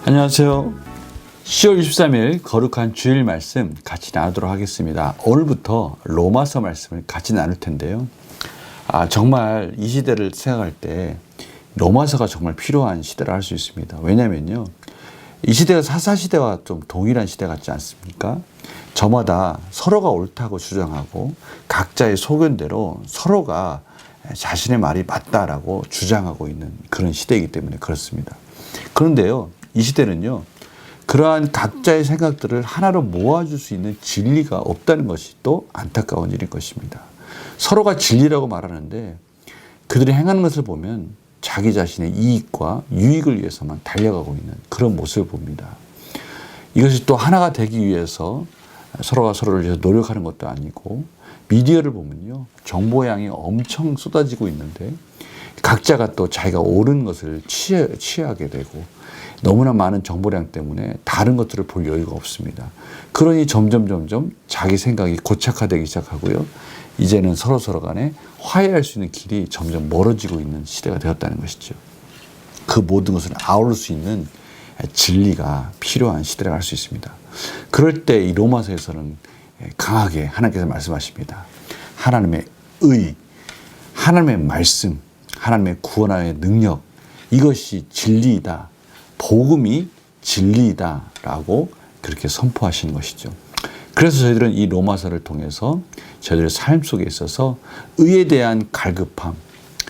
안녕하세요. 10월 23일 거룩한 주일 말씀 같이 나누도록 하겠습니다. 오늘부터 로마서 말씀을 같이 나눌 텐데요. 정말 이 시대를 생각할 때 로마서가 정말 필요한 시대라 할 수 있습니다. 왜냐면요, 이 시대가 사사시대와 좀 동일한 시대 같지 않습니까? 저마다 서로가 옳다고 주장하고 각자의 소견대로 서로가 자신의 말이 맞다라고 주장하고 있는 그런 시대이기 때문에 그렇습니다. 그런데요, 이 시대는요, 그러한 각자의 생각들을 하나로 모아줄 수 있는 진리가 없다는 것이 또 안타까운 일인 것입니다. 서로가 진리라고 말하는데 그들이 행하는 것을 보면 자기 자신의 이익과 유익을 위해서만 달려가고 있는 그런 모습을 봅니다. 이것이 또 하나가 되기 위해서 서로가 서로를 위해서 노력하는 것도 아니고, 미디어를 보면요, 정보의 양이 엄청 쏟아지고 있는데 각자가 또 자기가 옳은 것을 취하게 되고, 너무나 많은 정보량 때문에 다른 것들을 볼 여유가 없습니다. 그러니 점점 자기 생각이 고착화되기 시작하고요, 이제는 서로 간에 화해할 수 있는 길이 점점 멀어지고 있는 시대가 되었다는 것이죠. 그 모든 것을 아우를 수 있는 진리가 필요한 시대라고 할 수 있습니다. 그럴 때 이 로마서에서는 강하게 하나님께서 말씀하십니다. 하나님의 의, 하나님의 말씀, 하나님의 구원의 능력, 이것이 진리이다, 복음이 진리이다 라고 그렇게 선포하시는 것이죠. 그래서 저희들은 이 로마서를 통해서 저희들의 삶 속에 있어서 의에 대한 갈급함,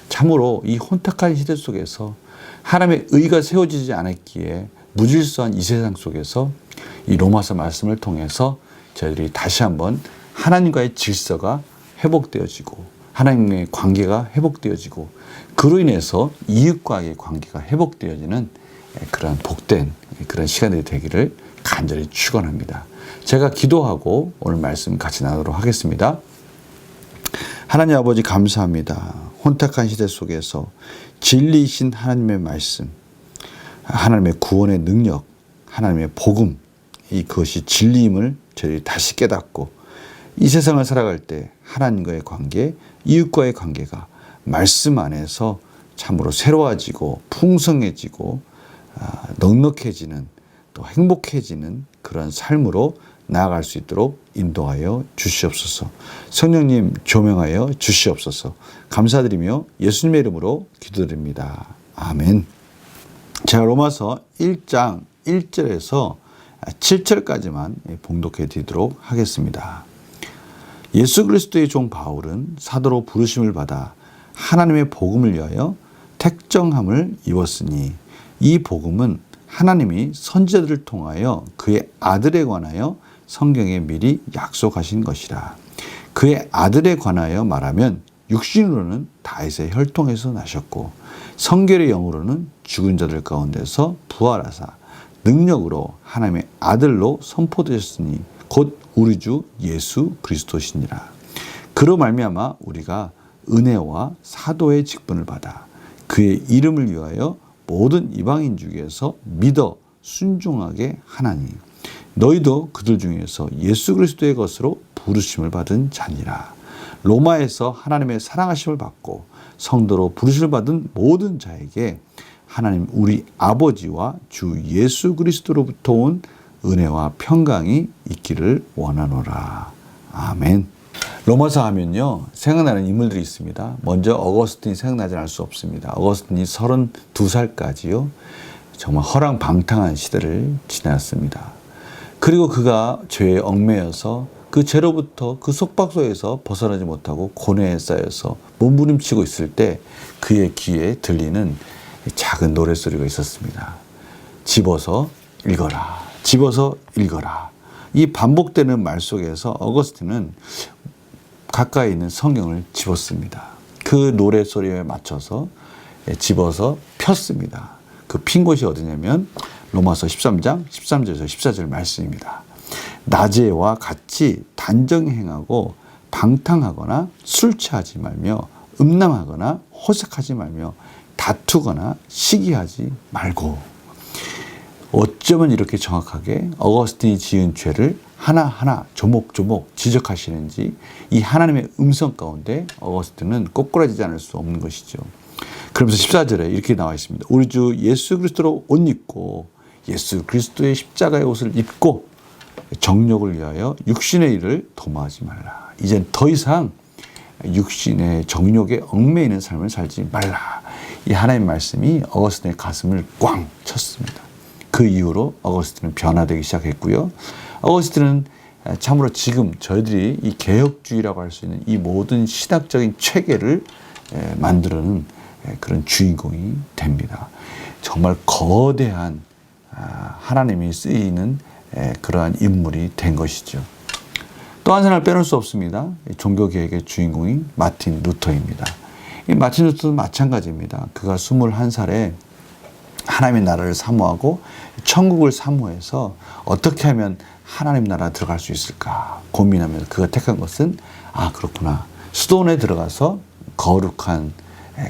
참으로 이 혼탁한 시대 속에서 하나님의 의가 세워지지 않았기에 무질서한 이 세상 속에서 이 로마서 말씀을 통해서 저희들이 다시 한번 하나님과의 질서가 회복되어지고 하나님의 관계가 회복되어지고, 그로 인해서 이웃과의 관계가 회복되어지는 그런 복된 그런 시간들이 되기를 간절히 축원합니다. 제가 기도하고 오늘 말씀 같이 나누도록 하겠습니다. 하나님 아버지, 감사합니다. 혼탁한 시대 속에서 진리이신 하나님의 말씀, 하나님의 구원의 능력, 하나님의 복음, 그것이 진리임을 저희들이 다시 깨닫고 이 세상을 살아갈 때 하나님과의 관계, 이웃과의 관계가 말씀 안에서 참으로 새로워지고 풍성해지고 넉넉해지는, 또 행복해지는 그런 삶으로 나아갈 수 있도록 인도하여 주시옵소서. 성령님 조명하여 주시옵소서. 감사드리며 예수님의 이름으로 기도드립니다. 아멘. 제가 로마서 1장 1절에서 7절까지만 봉독해 드리도록 하겠습니다. 예수 그리스도의 종 바울은 사도로 부르심을 받아 하나님의 복음을 위하여 택정함을 입었으니, 이 복음은 하나님이 선지자들을 통하여 그의 아들에 관하여 성경에 미리 약속하신 것이라. 그의 아들에 관하여 말하면 육신으로는 다윗의 혈통에서 나셨고 성결의 영으로는 죽은 자들 가운데서 부활하사 능력으로 하나님의 아들로 선포되셨으니 곧 우리 주 예수 그리스도시니라. 그로 말미암아 우리가 은혜와 사도의 직분을 받아 그의 이름을 위하여 모든 이방인 중에서 믿어 순종하게 하나니, 너희도 그들 중에서 예수 그리스도의 것으로 부르심을 받은 자니라. 로마에서 하나님의 사랑하심을 받고 성도로 부르심을 받은 모든 자에게 하나님 우리 아버지와 주 예수 그리스도로부터 온 은혜와 평강이 있기를 원하노라. 아멘. 로마서 하면요, 생각나는 인물들이 있습니다. 먼저 어거스틴이 생각나지 않을 수 없습니다. 어거스틴이 32살까지요, 정말 허랑방탕한 시대를 지났습니다. 그리고 그가 죄에 얽매여서 그 죄로부터, 그 속박소에서 벗어나지 못하고 고뇌에 쌓여서 몸부림치고 있을 때 그의 귀에 들리는 작은 노랫소리가 있었습니다. 집어서 읽어라, 집어서 읽어라. 이 반복되는 말 속에서 어거스틴은 가까이 있는 성경을 집었습니다. 그 노랫소리에 맞춰서 집어서 폈습니다. 그 핀 곳이 어디냐면 로마서 13장 13절에서 14절 말씀입니다. 낮에와 같이 단정히 행하고 방탕하거나 술 취하지 말며 음란하거나 호색하지 말며 다투거나 시기하지 말고. 어쩌면 이렇게 정확하게 어거스틴이 지은 죄를 하나하나 조목조목 지적하시는지 이 하나님의 음성 가운데 어거스틴은 꼬꾸라지지 않을 수 없는 것이죠. 그러면서 14절에 이렇게 나와 있습니다. 우리 주 예수 그리스도로 옷 입고 예수 그리스도의 십자가의 옷을 입고 정욕을 위하여 육신의 일을 도모하지 말라. 이젠 더 이상 육신의 정욕에 얽매이는 삶을 살지 말라. 이 하나님의 말씀이 어거스틴의 가슴을 꽝 쳤습니다. 그 이후로 어거스틴은 변화되기 시작했고요. 어거스틴은 참으로 지금 저희들이 이 개혁주의라고 할 수 있는 이 모든 신학적인 체계를 만들어낸 그런 주인공이 됩니다. 정말 거대한 하나님이 쓰이는 그러한 인물이 된 것이죠. 또 한 사람을 빼놓을 수 없습니다. 종교개혁의 주인공인 마틴 루터입니다. 이 마틴 루터도 마찬가지입니다. 그가 21살에 하나님의 나라를 사모하고 천국을 사모해서 어떻게 하면 하나님 나라 들어갈 수 있을까 고민하면서 그가 택한 것은 그렇구나. 수도원에 들어가서 거룩한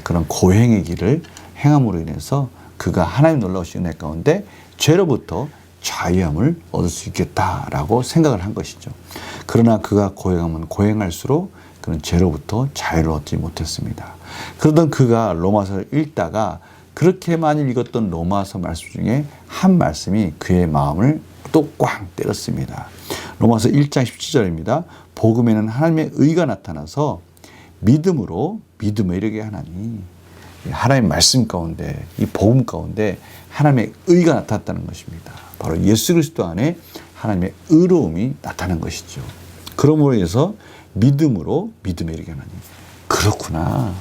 그런 고행의 길을 행함으로 인해서 그가 하나님 놀라우신 은혜 가운데 죄로부터 자유함을 얻을 수 있겠다라고 생각을 한 것이죠. 그러나 그가 고행하면 고행할수록 그런 죄로부터 자유를 얻지 못했습니다. 그러던 그가 로마서를 읽다가 그렇게 많이 읽었던 로마서 말씀 중에 한 말씀이 그의 마음을 또 꽝 때렸습니다. 로마서 1장 17절입니다. 복음에는 하나님의 의가 나타나서 믿음으로 믿음에 이르게 하나니. 하나님의 말씀 가운데, 이 복음 가운데 하나님의 의가 나타났다는 것입니다. 바로 예수 그리스도 안에 하나님의 의로움이 나타난 것이죠. 그러므로 인해서 믿음으로 믿음에 이르게 하나니. 그렇구나.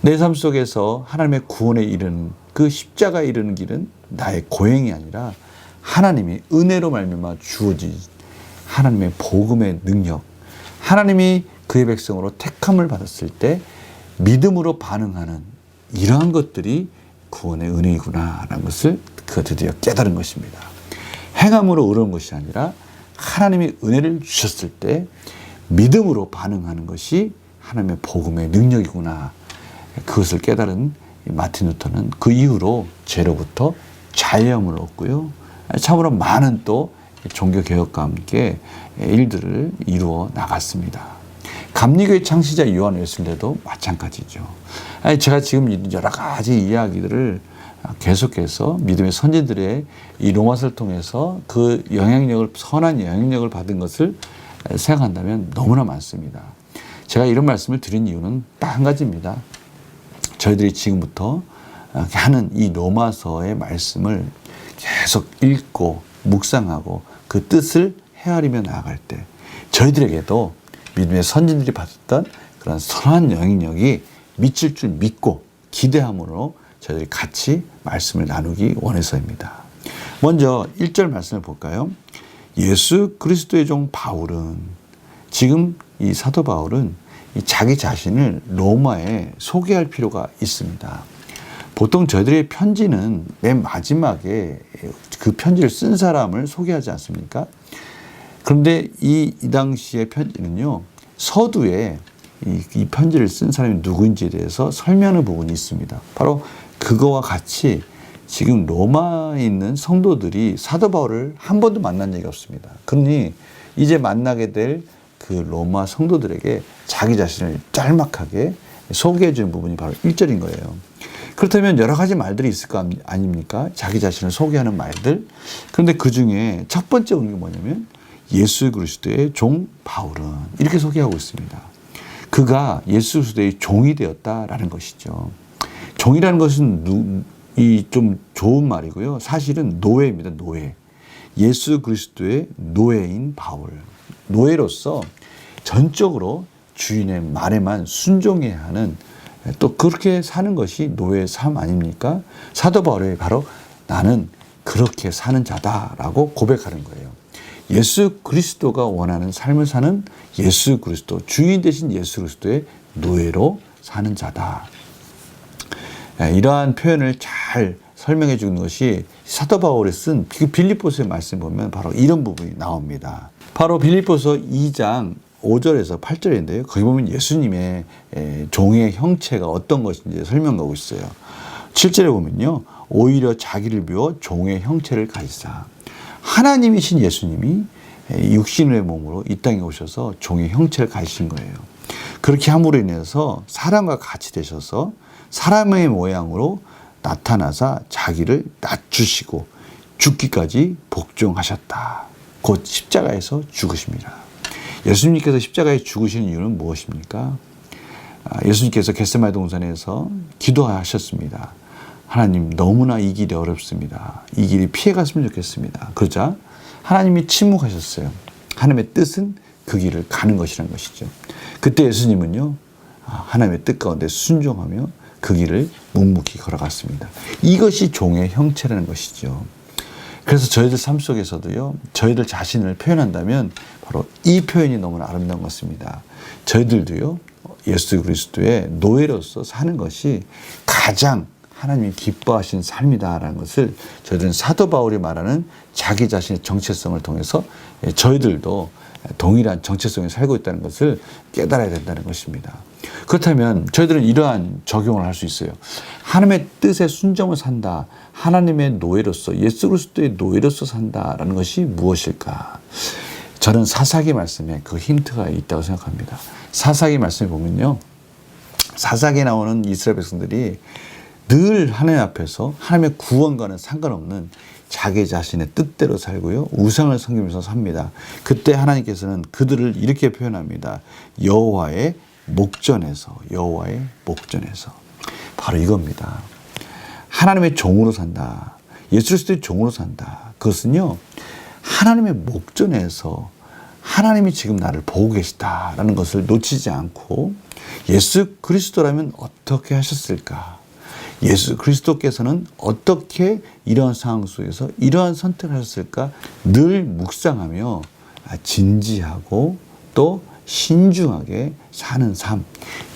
내 삶 속에서 하나님의 구원에 이르는 그 십자가에 이르는 길은 나의 고행이 아니라 하나님이 은혜로 말미암아 주어진 하나님의 복음의 능력, 하나님이 그의 백성으로 택함을 받았을 때 믿음으로 반응하는 이러한 것들이 구원의 은혜이구나라는 것을 그가 드디어 깨달은 것입니다. 행함으로 의로운 것이 아니라 하나님이 은혜를 주셨을 때 믿음으로 반응하는 것이 하나님의 복음의 능력이구나. 그것을 깨달은 마틴 루터는 그 이후로 죄로부터 자유함을 얻고요. 참으로 많은 또 종교개혁과 함께 일들을 이루어 나갔습니다. 감리교의 창시자 요한 웨슬레도 마찬가지죠. 제가 지금 여러 가지 이야기들을 계속해서 믿음의 선지들의 이 로마서를 통해서 그 영향력을, 선한 영향력을 받은 것을 생각한다면 너무나 많습니다. 제가 이런 말씀을 드린 이유는 딱 한 가지입니다. 저희들이 지금부터 하는 이 로마서의 말씀을 계속 읽고 묵상하고 그 뜻을 헤아리며 나아갈 때 저희들에게도 믿음의 선진들이 받았던 그런 선한 영향력이 미칠 줄 믿고 기대함으로 저희들이 같이 말씀을 나누기 원해서입니다. 먼저 1절 말씀을 볼까요? 예수 그리스도의 종 바울은, 지금 이 사도 바울은 자기 자신을 로마에 소개할 필요가 있습니다. 보통 저희들의 편지는 맨 마지막에 그 편지를 쓴 사람을 소개하지 않습니까? 그런데 이 당시의 편지는요, 서두에 이 편지를 쓴 사람이 누구인지에 대해서 설명하는 부분이 있습니다. 바로 그거와 같이 지금 로마에 있는 성도들이 사도 바울을 한 번도 만난 적이 없습니다. 그러니 이제 만나게 될 그 로마 성도들에게 자기 자신을 짤막하게 소개해 주는 부분이 바로 1절인 거예요. 그렇다면 여러 가지 말들이 있을 거 아닙니까? 자기 자신을 소개하는 말들. 그런데 그 중에 첫 번째 오는 게 뭐냐면 예수 그리스도의 종 바울은 이렇게 소개하고 있습니다. 그가 예수 그리스도의 종이 되었다라는 것이죠. 종이라는 것은 좀 좋은 말이고요. 사실은 노예입니다. 노예. 예수 그리스도의 노예인 바울. 노예로서 전적으로 주인의 말에만 순종해야 하는, 또 그렇게 사는 것이 노예의 삶 아닙니까? 사도 바울이 바로 나는 그렇게 사는 자다라고 고백하는 거예요. 예수 그리스도가 원하는 삶을 사는 예수 그리스도, 주인 되신 예수 그리스도의 노예로 사는 자다. 이러한 표현을 잘 설명해 주는 것이 사도 바울이 쓴 빌립보서의 말씀 보면 바로 이런 부분이 나옵니다. 바로 빌립보서 2장 5절에서 8절인데요. 거기 보면 예수님의 종의 형체가 어떤 것인지 설명하고 있어요. 7절에 보면요. 오히려 자기를 비워 종의 형체를 가지사. 하나님이신 예수님이 육신의 몸으로 이 땅에 오셔서 종의 형체를 가지신 거예요. 그렇게 함으로 인해서 사람과 같이 되셔서 사람의 모양으로 나타나사 자기를 낮추시고 죽기까지 복종하셨다. 곧 십자가에서 죽으십니다. 예수님께서 십자가에 죽으시는 이유는 무엇입니까? 예수님께서 겟세마네 동산에서 기도하셨습니다. 하나님, 너무나 이 길이 어렵습니다. 이 길이 피해갔으면 좋겠습니다. 그러자 하나님이 침묵하셨어요. 하나님의 뜻은 그 길을 가는 것이라는 것이죠. 그때 예수님은요, 하나님의 뜻 가운데 순종하며 그 길을 묵묵히 걸어갔습니다. 이것이 종의 형체라는 것이죠. 그래서 저희들 삶 속에서도요, 저희들 자신을 표현한다면 바로 이 표현이 너무나 아름다운 것 같습니다. 저희들도요, 예수 그리스도의 노예로서 사는 것이 가장 하나님이 기뻐하신 삶이다라는 것을 저희들은 사도 바울이 말하는 자기 자신의 정체성을 통해서 저희들도 동일한 정체성에 살고 있다는 것을 깨달아야 된다는 것입니다. 그렇다면 저희들은 이러한 적용을 할 수 있어요. 하나님의 뜻에 순종을 산다. 하나님의 노예로서, 예수 그리스도의 노예로서 산다라는 것이 무엇일까? 저는 사사기 말씀에 그 힌트가 있다고 생각합니다. 사사기 말씀에 보면요, 사사기에 나오는 이스라엘 백성들이 늘 하나님 앞에서 하나님의 구원과는 상관없는 자기 자신의 뜻대로 살고요, 우상을 섬기면서 삽니다. 그때 하나님께서는 그들을 이렇게 표현합니다. 여호와의 목전에서, 여호와의 목전에서. 바로 이겁니다. 하나님의 종으로 산다. 예수 그리스도의 종으로 산다. 그것은요, 하나님의 목전에서 하나님이 지금 나를 보고 계시다라는 것을 놓치지 않고, 예수 그리스도라면 어떻게 하셨을까? 예수 그리스도께서는 어떻게 이러한 상황 속에서 이러한 선택을 하셨을까? 늘 묵상하며 진지하고 또 신중하게 사는 삶,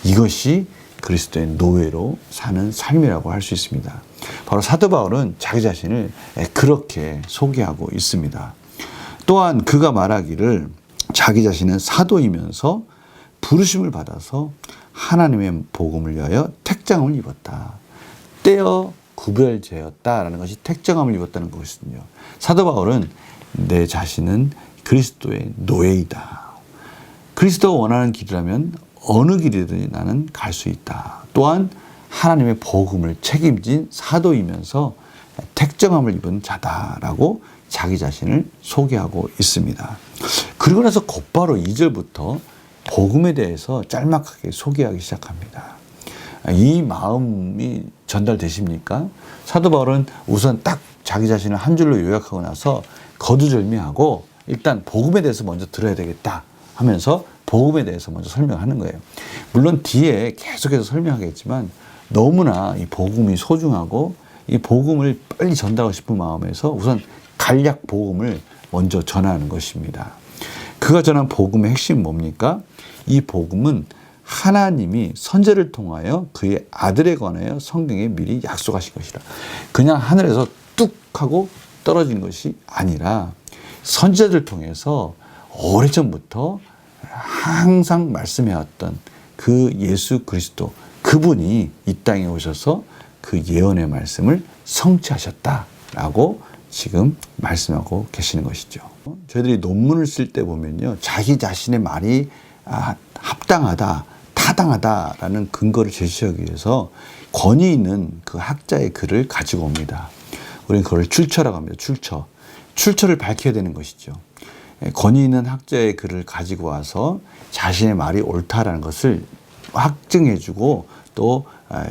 이것이 그리스도의 노예로 사는 삶이라고 할 수 있습니다. 바로 사도 바울은 자기 자신을 그렇게 소개하고 있습니다. 또한 그가 말하기를 자기 자신은 사도이면서 부르심을 받아서 하나님의 복음을 위하여 택장을 입었다. 떼어 구별되었다라는 것이 택정함을 입었다는 것이거든요. 사도 바울은 내 자신은 그리스도의 노예이다. 그리스도가 원하는 길이라면 어느 길이든 나는 갈 수 있다. 또한 하나님의 복음을 책임진 사도이면서 택정함을 입은 자다라고 자기 자신을 소개하고 있습니다. 그리고 나서 곧바로 2절부터 복음에 대해서 짤막하게 소개하기 시작합니다. 이 마음이 전달되십니까? 사도 바울은 우선 딱 자기 자신을 한 줄로 요약하고 나서 거두절미하고 일단 복음에 대해서 먼저 들어야 되겠다 하면서 복음에 대해서 먼저 설명하는 거예요. 물론 뒤에 계속해서 설명하겠지만 너무나 이 복음이 소중하고 이 복음을 빨리 전달하고 싶은 마음에서 우선 간략 복음을 먼저 전하는 것입니다. 그가 전한 복음의 핵심은 뭡니까? 이 복음은 하나님이 선지자를 통하여 그의 아들에 관하여 성경에 미리 약속하신 것이라. 그냥 하늘에서 뚝 하고 떨어진 것이 아니라 선지자들 통해서 오래전부터 항상 말씀해왔던 그 예수 그리스도, 그분이 이 땅에 오셔서 그 예언의 말씀을 성취하셨다라고 지금 말씀하고 계시는 것이죠. 저희들이 논문을 쓸 때 보면요, 자기 자신의 말이 합당하다, 타당하다라는 근거를 제시하기 위해서 권위 있는 그 학자의 글을 가지고 옵니다. 우리는 그걸 출처라고 합니다. 출처를 밝혀야 되는 것이죠. 권위 있는 학자의 글을 가지고 와서 자신의 말이 옳다라는 것을 확증해주고 또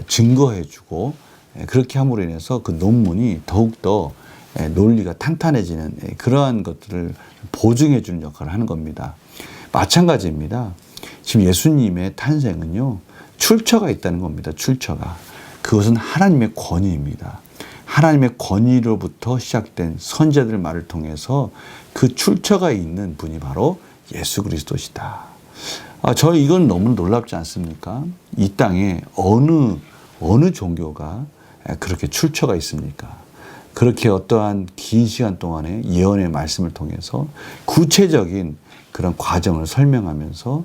증거해주고, 그렇게 함으로 인해서 그 논문이 더욱더 논리가 탄탄해지는 그러한 것들을 보증해주는 역할을 하는 겁니다. 마찬가지입니다. 지금 예수님의 탄생은요, 출처가 있다는 겁니다. 출처가. 그것은 하나님의 권위입니다. 하나님의 권위로부터 시작된 선지자들 말을 통해서 그 출처가 있는 분이 바로 예수 그리스도시다. 저희 이건 너무 놀랍지 않습니까? 이 땅에 어느 종교가 그렇게 출처가 있습니까? 그렇게 어떠한 긴 시간 동안에 예언의 말씀을 통해서 구체적인 그런 과정을 설명하면서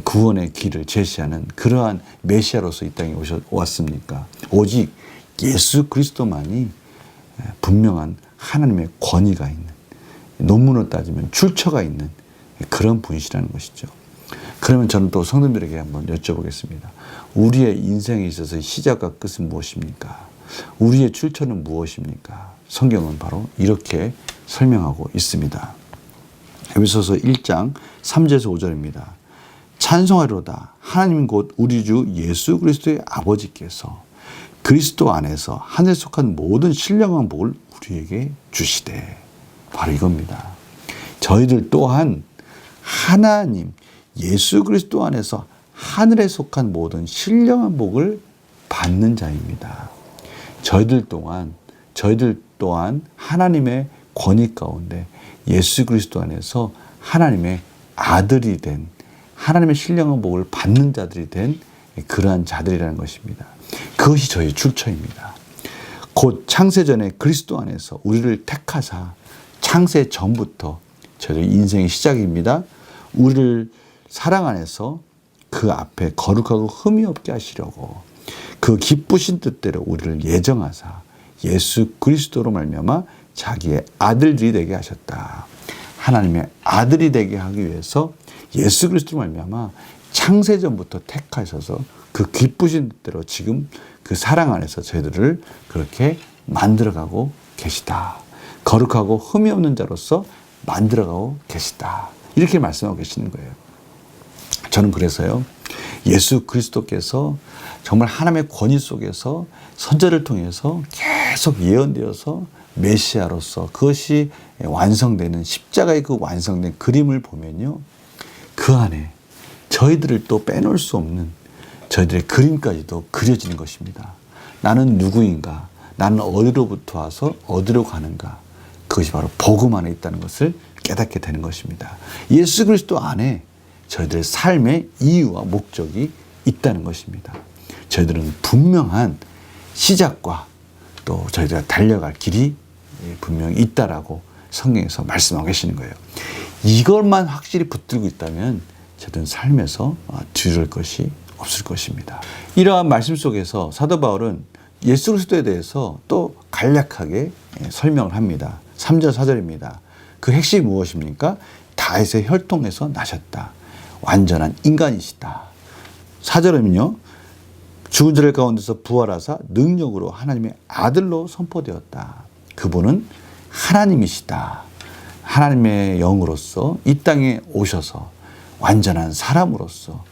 구원의 길을 제시하는 그러한 메시아로서 이 땅에 왔습니까? 오직 예수 그리스도만이 분명한 하나님의 권위가 있는, 논문으로 따지면 출처가 있는 그런 분이시라는 것이죠. 그러면 저는 또 성도들에게 한번 여쭤보겠습니다. 우리의 인생에 있어서 시작과 끝은 무엇입니까? 우리의 출처는 무엇입니까? 성경은 바로 이렇게 설명하고 있습니다. 에베소서 1장 3절에서 5절입니다. 찬송하리로다. 하나님 곧 우리 주 예수 그리스도의 아버지께서 그리스도 안에서 하늘에 속한 모든 신령한 복을 우리에게 주시되. 바로 이겁니다. 저희들 또한 하나님 예수 그리스도 안에서 하늘에 속한 모든 신령한 복을 받는 자입니다. 저희들 또한 하나님의 권위 가운데 예수 그리스도 안에서 하나님의 아들이 된, 하나님의 신령한 복을 받는 자들이 된 그러한 자들이라는 것입니다. 그것이 저희 출처입니다. 곧 창세전에 그리스도 안에서 우리를 택하사, 창세 전부터 저희 인생의 시작입니다. 우리를 사랑 안에서 그 앞에 거룩하고 흠이 없게 하시려고 그 기쁘신 뜻대로 우리를 예정하사 예수 그리스도로 말미암아 자기의 아들들이 되게 하셨다. 하나님의 아들이 되게 하기 위해서 예수 그리스도로 말미암아 창세전부터 택하셔서 그 기쁘신 뜻대로 지금 그 사랑 안에서 저희들을 그렇게 만들어가고 계시다. 거룩하고 흠이 없는 자로서 만들어가고 계시다. 이렇게 말씀하고 계시는 거예요. 저는 그래서요, 예수 그리스도께서 정말 하나님의 권위 속에서 선지자를 통해서 계속 예언되어서 메시아로서 그것이 완성되는 십자가의 그 완성된 그림을 보면요, 그 안에 저희들을 또 빼놓을 수 없는 저희들의 그림까지도 그려지는 것입니다. 나는 누구인가? 나는 어디로부터 와서 어디로 가는가? 그것이 바로 복음 안에 있다는 것을 깨닫게 되는 것입니다. 예수 그리스도 안에 저희들의 삶의 이유와 목적이 있다는 것입니다. 저희들은 분명한 시작과 또 저희들가 달려갈 길이 분명히 있다라고 성경에서 말씀하고 계시는 거예요. 이것만 확실히 붙들고 있다면 저희들은 삶에서 뒤를 것이 없을 것입니다. 이러한 말씀 속에서 사도 바울은 예수 그리스도에 대해서 또 간략하게 설명을 합니다. 3절 4절입니다. 그 핵심이 무엇입니까? 다윗의 혈통에서 나셨다. 완전한 인간이시다. 4절은요, 죽은 자들 가운데서 부활하사 능력으로 하나님의 아들로 선포되었다. 그분은 하나님이시다. 하나님의 영으로서 이 땅에 오셔서 완전한 사람으로서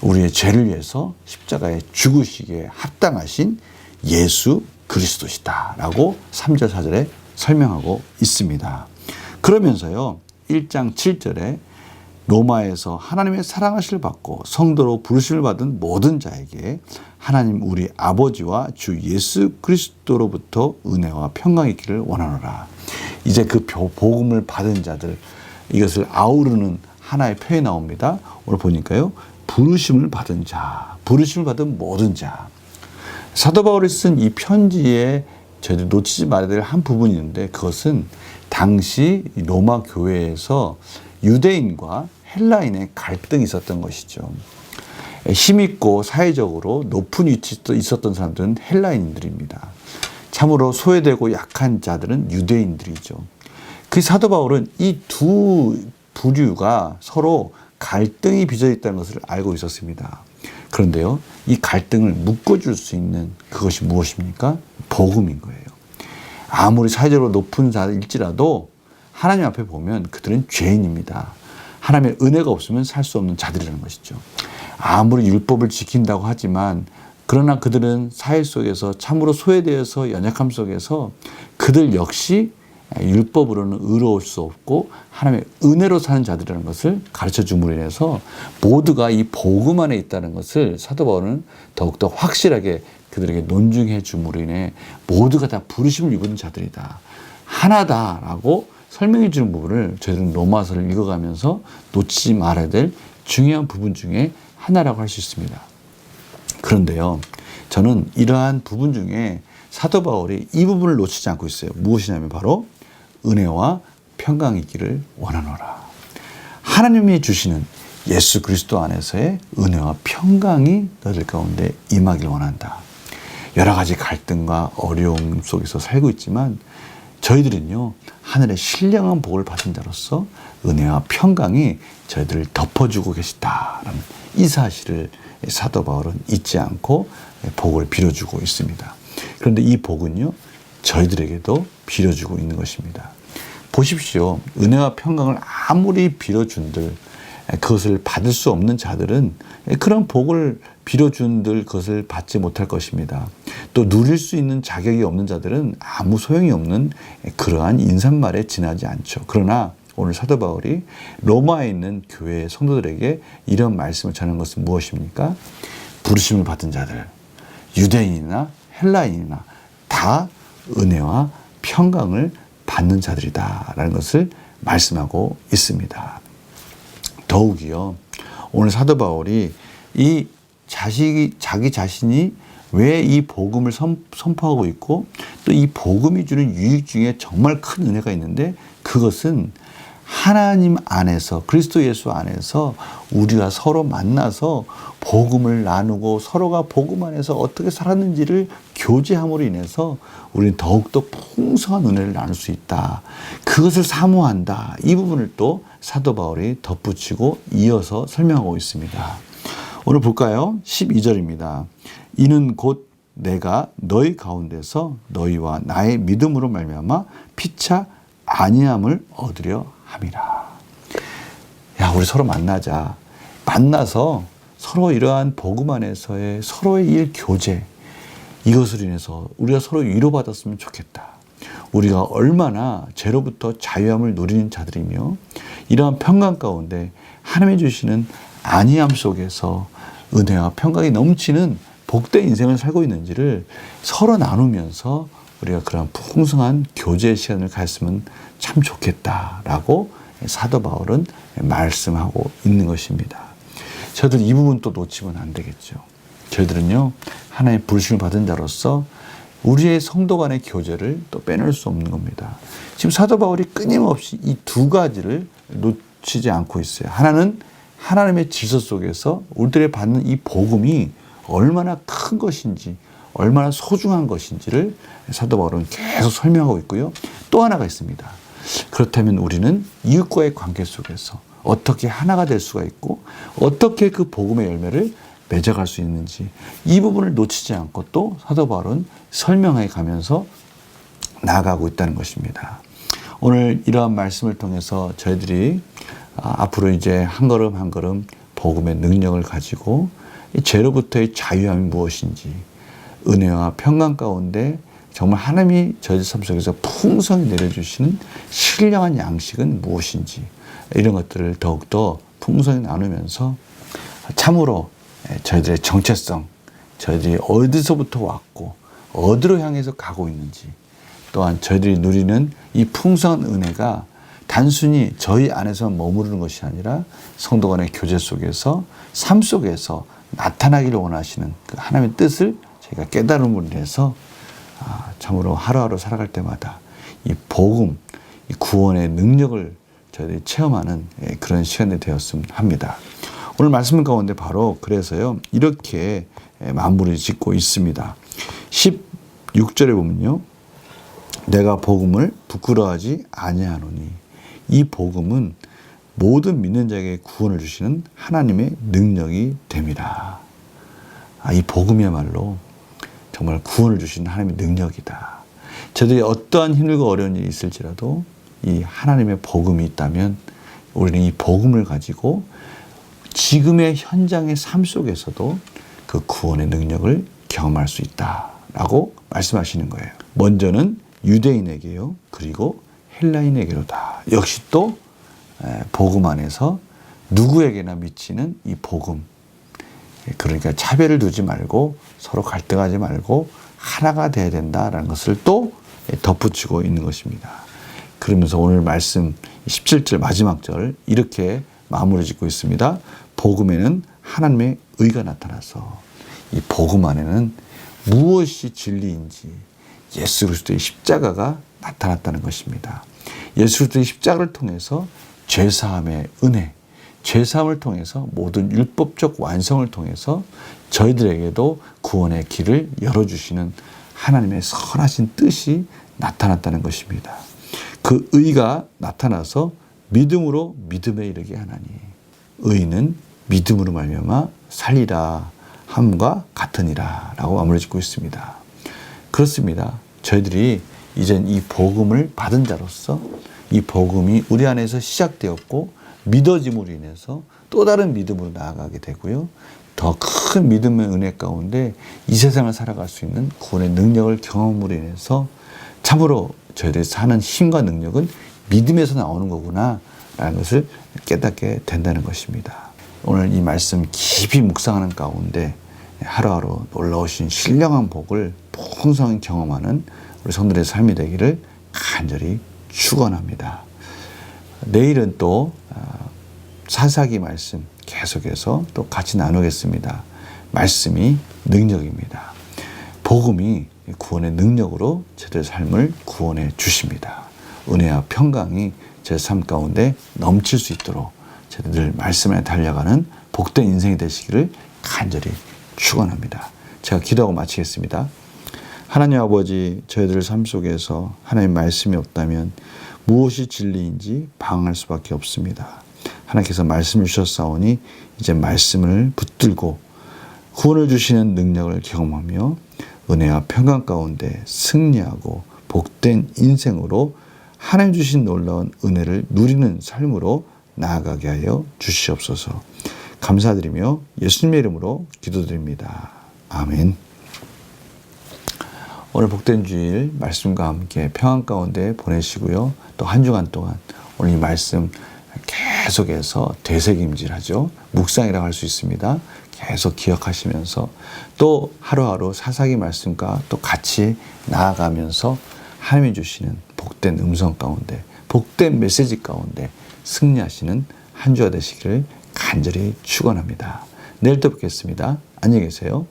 우리의 죄를 위해서 십자가에 죽으시기에 합당하신 예수 그리스도시다 라고 3절 4절에 설명하고 있습니다. 그러면서요, 1장 7절에 로마에서 하나님의 사랑하심을 받고 성도로 부르심을 받은 모든 자에게 하나님 우리 아버지와 주 예수 그리스도로부터 은혜와 평강이 있기를 원하노라. 이제 그 복음을 받은 자들, 이것을 아우르는 하나의 표현이 나옵니다. 오늘 보니까요, 부르심을 받은 자, 부르심을 받은 모든 자. 사도 바울이 쓴 이 편지에 저희들이 놓치지 말아야 될 한 부분이 있는데, 그것은 당시 로마 교회에서 유대인과 헬라인의 갈등이 있었던 것이죠. 힘있고 사회적으로 높은 위치에 있었던 사람들은 헬라인들입니다. 참으로 소외되고 약한 자들은 유대인들이죠. 그 사도 바울은 이 두 부류가 서로 갈등이 빚어 있다는 것을 알고 있었습니다. 그런데요, 이 갈등을 묶어줄 수 있는 그것이 무엇입니까? 복음인 거예요. 아무리 사회적으로 높은 자일지라도 하나님 앞에 보면 그들은 죄인입니다. 하나님의 은혜가 없으면 살 수 없는 자들이라는 것이죠. 아무리 율법을 지킨다고 하지만 그러나 그들은 사회 속에서 참으로 소외되어서 연약함 속에서 그들 역시 율법으로는 의로울 수 없고 하나님의 은혜로 사는 자들이라는 것을 가르쳐 줌으로 인해서 모두가 이 복음 안에 있다는 것을 사도 바울은 더욱더 확실하게 그들에게 논증해 줌으로 인해 모두가 다 부르심을 입은 자들이다, 하나다라고 설명해 주는 부분을 저희들은 로마서를 읽어가면서 놓치지 말아야 될 중요한 부분 중에 하나라고 할 수 있습니다. 그런데요, 저는 이러한 부분 중에 사도 바울이 이 부분을 놓치지 않고 있어요. 무엇이냐면 바로 은혜와 평강이 있기를 원하노라. 하나님이 주시는 예수 그리스도 안에서의 은혜와 평강이 너희들 가운데 임하길 원한다. 여러 가지 갈등과 어려움 속에서 살고 있지만 저희들은요, 하늘의 신령한 복을 받은 자로서 은혜와 평강이 저희들을 덮어주고 계시다라는 이 사실을 사도 바울은 잊지 않고 복을 빌어주고 있습니다. 그런데 이 복은요, 저희들에게도 빌어주고 있는 것입니다. 보십시오. 은혜와 평강을 아무리 빌어준들 그것을 받을 수 없는 자들은 그런 복을 빌어준들 그것을 받지 못할 것입니다. 또 누릴 수 있는 자격이 없는 자들은 아무 소용이 없는 그러한 인사말에 지나지 않죠. 그러나 오늘 사도 바울이 로마에 있는 교회 성도들에게 이런 말씀을 전하는 것은 무엇입니까? 부르심을 받은 자들, 유대인이나 헬라인이나 다 은혜와 평강을 받는 자들이다 라는 것을 말씀하고 있습니다. 더욱이요, 오늘 사도 바울이 이 자기 자신이 왜 이 복음을 선포하고 있고 또 이 복음이 주는 유익 중에 정말 큰 은혜가 있는데 그것은 하나님 안에서 그리스도 예수 안에서 우리가 서로 만나서 복음을 나누고 서로가 복음 안에서 어떻게 살았는지를 교제함으로 인해서 우리는 더욱더 풍성한 은혜를 나눌 수 있다. 그것을 사모한다. 이 부분을 또 사도 바울이 덧붙이고 이어서 설명하고 있습니다. 오늘 볼까요? 12절입니다. 이는 곧 내가 너희 가운데서 너희와 나의 믿음으로 말미암아 피차 안위함을 얻으려 함이라. 야, 우리 서로 만나자. 만나서 서로 이러한 복음 안에서의 서로의 일 교제, 이것으로 인해서 우리가 서로 위로받았으면 좋겠다. 우리가 얼마나 죄로부터 자유함을 누리는 자들이며 이러한 평강 가운데 하나님이 주시는 안위함 속에서 은혜와 평강이 넘치는 복된 인생을 살고 있는지를 서로 나누면서 우리가 그런 풍성한 교제 시간을 가졌으면 참 좋겠다라고 사도 바울은 말씀하고 있는 것입니다. 저희들 이 부분 또 놓치면 안 되겠죠. 저희들은요, 하나님의 부르심을 받은 자로서 우리의 성도 간의 교제를 또 빼놓을 수 없는 겁니다. 지금 사도 바울이 끊임없이 이 두 가지를 놓치지 않고 있어요. 하나는 하나님의 질서 속에서 우리들이 받는 이 복음이 얼마나 큰 것인지, 얼마나 소중한 것인지를 사도 바울은 계속 설명하고 있고요. 또 하나가 있습니다. 그렇다면 우리는 이웃과의 관계 속에서 어떻게 하나가 될 수가 있고 어떻게 그 복음의 열매를 맺어갈 수 있는지 이 부분을 놓치지 않고 또 사도 바울은 설명해 가면서 나아가고 있다는 것입니다. 오늘 이러한 말씀을 통해서 저희들이 앞으로 이제 한 걸음 한 걸음 복음의 능력을 가지고 이 죄로부터의 자유함이 무엇인지, 은혜와 평강 가운데 정말 하나님이 저희 삶 속에서 풍성히 내려주시는 신령한 양식은 무엇인지, 이런 것들을 더욱더 풍성히 나누면서 참으로 저희들의 정체성, 저희들이 어디서부터 왔고 어디로 향해서 가고 있는지, 또한 저희들이 누리는 이 풍성한 은혜가 단순히 저희 안에서 머무르는 것이 아니라 성도 간의 교제 속에서 삶 속에서 나타나기를 원하시는 그 하나님의 뜻을 저희가 깨달음으로 인해서 참으로 하루하루 살아갈 때마다 이 복음, 이 구원의 능력을 저희들이 체험하는 그런 시간이 되었으면 합니다. 오늘 말씀 가운데 바로 그래서요, 이렇게 마무리 짓고 있습니다. 16절에 보면요, 내가 복음을 부끄러워하지 아니하노니 이 복음은 모든 믿는 자에게 구원을 주시는 하나님의 능력이 됨이라. 이 복음이야말로 정말 구원을 주시는 하나님의 능력이다. 저들이 어떠한 힘들고 어려운 일이 있을지라도 이 하나님의 복음이 있다면 우리는 이 복음을 가지고 지금의 현장의 삶 속에서도 그 구원의 능력을 경험할 수 있다라고 말씀하시는 거예요. 먼저는 유대인에게요, 그리고 헬라인에게로다. 역시 또 복음 안에서 누구에게나 미치는 이 복음, 그러니까 차별을 두지 말고 서로 갈등하지 말고 하나가 돼야 된다라는 것을 또 덧붙이고 있는 것입니다. 그러면서 오늘 말씀 17절 마지막 절 이렇게 마무리 짓고 있습니다. 복음에는 하나님의 의가 나타나서 이 복음 안에는 무엇이 진리인지 예수 그리스도의 십자가가 나타났다는 것입니다. 예수 그리스도의 십자가를 통해서 죄사함의 은혜, 죄사함을 통해서 모든 율법적 완성을 통해서 저희들에게도 구원의 길을 열어주시는 하나님의 선하신 뜻이 나타났다는 것입니다. 그 의가 나타나서 믿음으로 믿음에 이르게 하나니 의는 믿음으로 말미암아 살리라 함과 같으니라 라고 마무리 짓고 있습니다. 그렇습니다. 저희들이 이젠 이 복음을 받은 자로서 이 복음이 우리 안에서 시작되었고 믿어짐으로 인해서 또 다른 믿음으로 나아가게 되고요. 더 큰 믿음의 은혜 가운데 이 세상을 살아갈 수 있는 구원의 능력을 경험으로 인해서 참으로 저희들이 사는 힘과 능력은 믿음에서 나오는 거구나 라는 것을 깨닫게 된다는 것입니다. 오늘 이 말씀 깊이 묵상하는 가운데 하루하루 놀라우신 신령한 복을 풍성히 경험하는 우리 성도들의 삶이 되기를 간절히 축원합니다. 내일은 또 사사기 말씀 계속해서 또 같이 나누겠습니다. 말씀이 능력입니다. 복음이 구원의 능력으로 저들의 삶을 구원해 주십니다. 은혜와 평강이 제 삶 가운데 넘칠 수 있도록 저희들 말씀에 달려가는 복된 인생이 되시기를 간절히 축원합니다. 제가 기도하고 마치겠습니다. 하나님 아버지, 저희들 삶 속에서 하나님 말씀이 없다면 무엇이 진리인지 방황할 수밖에 없습니다. 하나님께서 말씀을 주셨사오니 이제 말씀을 붙들고 구원을 주시는 능력을 경험하며 은혜와 평강 가운데 승리하고 복된 인생으로 하나님 주신 놀라운 은혜를 누리는 삶으로 나아가게 하여 주시옵소서. 감사드리며 예수님의 이름으로 기도드립니다. 아멘. 오늘 복된 주일 말씀과 함께 평안 가운데 보내시고요. 또 한 주간 동안 오늘 이 말씀 계속해서 되새김질하죠. 묵상이라고 할 수 있습니다. 계속 기억하시면서 또 하루하루 사사기 말씀과 또 같이 나아가면서 하나님이 주시는 복된 음성 가운데, 복된 메시지 가운데 승리하시는 한 주가 되시기를 간절히 축원합니다. 내일 또 뵙겠습니다. 안녕히 계세요.